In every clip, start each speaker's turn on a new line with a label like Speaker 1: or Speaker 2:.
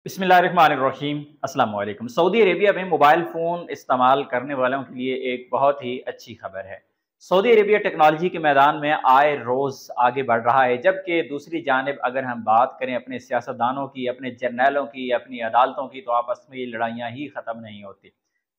Speaker 1: बिस्मिल्लाहिर्रहमानिर्रहीम। अस्सलाम वालेकुम। सऊदी अरेबिया में मोबाइल फ़ोन इस्तेमाल करने वालों के लिए एक बहुत ही अच्छी खबर है। सऊदी अरेबिया टेक्नोलॉजी के मैदान में आए रोज़ आगे बढ़ रहा है, जबकि दूसरी जानिब अगर हम बात करें अपने सियासतदानों की, अपने जर्नैलों की, अपनी अदालतों की, तो आपस में ये लड़ाइयाँ ही ख़त्म नहीं होती।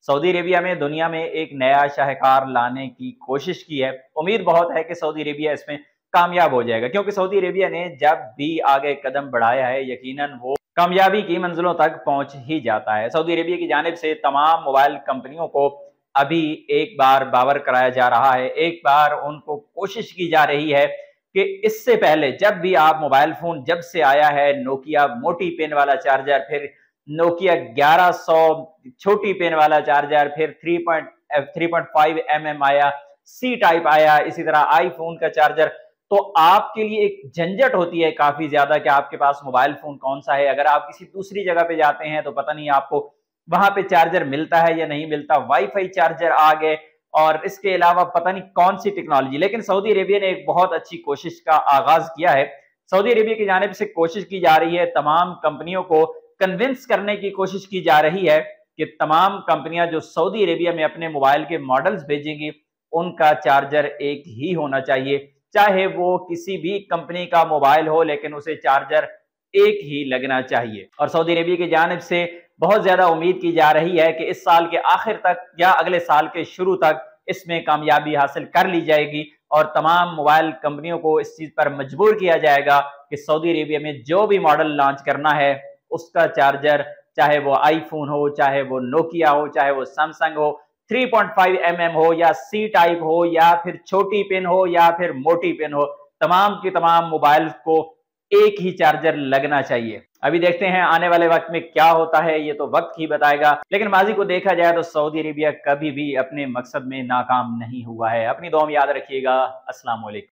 Speaker 1: सऊदी अरेबिया में दुनिया में एक नया शाहकार लाने की कोशिश की है। उम्मीद बहुत है कि सऊदी अरेबिया इसमें कामयाब हो जाएगा, क्योंकि सऊदी अरेबिया ने जब भी आगे कदम बढ़ाया है यकीनन वो कामयाबी की मंजिलों तक पहुंच ही जाता है। सऊदी अरेबिया की जानिब से तमाम मोबाइल कंपनियों को अभी एक बार बावर कराया जा रहा है, एक बार उनको कोशिश की जा रही है कि इससे पहले जब भी आप मोबाइल फोन जब से आया है, नोकिया मोटी पेन वाला चार्जर, फिर नोकिया 1100 छोटी पेन वाला चार्जर, फिर 3.5 mm आया, सी टाइप आया, इसी तरह आईफोन का चार्जर। तो आपके लिए एक झंझट होती है काफी ज्यादा कि आपके पास मोबाइल फोन कौन सा है। अगर आप किसी दूसरी जगह पे जाते हैं तो पता नहीं आपको वहां पे चार्जर मिलता है या नहीं मिलता। वाईफाई चार्जर आ गए और इसके अलावा पता नहीं कौन सी टेक्नोलॉजी। लेकिन सऊदी अरेबिया ने एक बहुत अच्छी कोशिश का आगाज किया है। सऊदी अरेबिया की जानिब से कोशिश की जा रही है, तमाम कंपनियों को कन्विंस करने की कोशिश की जा रही है कि तमाम कंपनियां जो सऊदी अरेबिया में अपने मोबाइल के मॉडल्स भेजेंगी उनका चार्जर एक ही होना चाहिए। चाहे वो किसी भी कंपनी का मोबाइल हो, लेकिन उसे चार्जर एक ही लगना चाहिए। और सऊदी अरेबिया की जानिब से बहुत ज्यादा उम्मीद की जा रही है कि इस साल के आखिर तक या अगले साल के शुरू तक इसमें कामयाबी हासिल कर ली जाएगी और तमाम मोबाइल कंपनियों को इस चीज पर मजबूर किया जाएगा कि सऊदी अरेबिया में जो भी मॉडल लॉन्च करना है उसका चार्जर, चाहे वो आईफोन हो, चाहे वो नोकिया हो, चाहे वो सैमसंग हो, 3.5 mm हो या सी टाइप हो या फिर छोटी पिन हो या फिर मोटी पिन हो, तमाम के तमाम मोबाइल को एक ही चार्जर लगना चाहिए। अभी देखते हैं आने वाले वक्त में क्या होता है, ये तो वक्त ही बताएगा। लेकिन माजी को देखा जाए तो सऊदी अरेबिया कभी भी अपने मकसद में नाकाम नहीं हुआ है। अपनी दुआ में याद रखिएगा। अस्सलाम वालेकुम।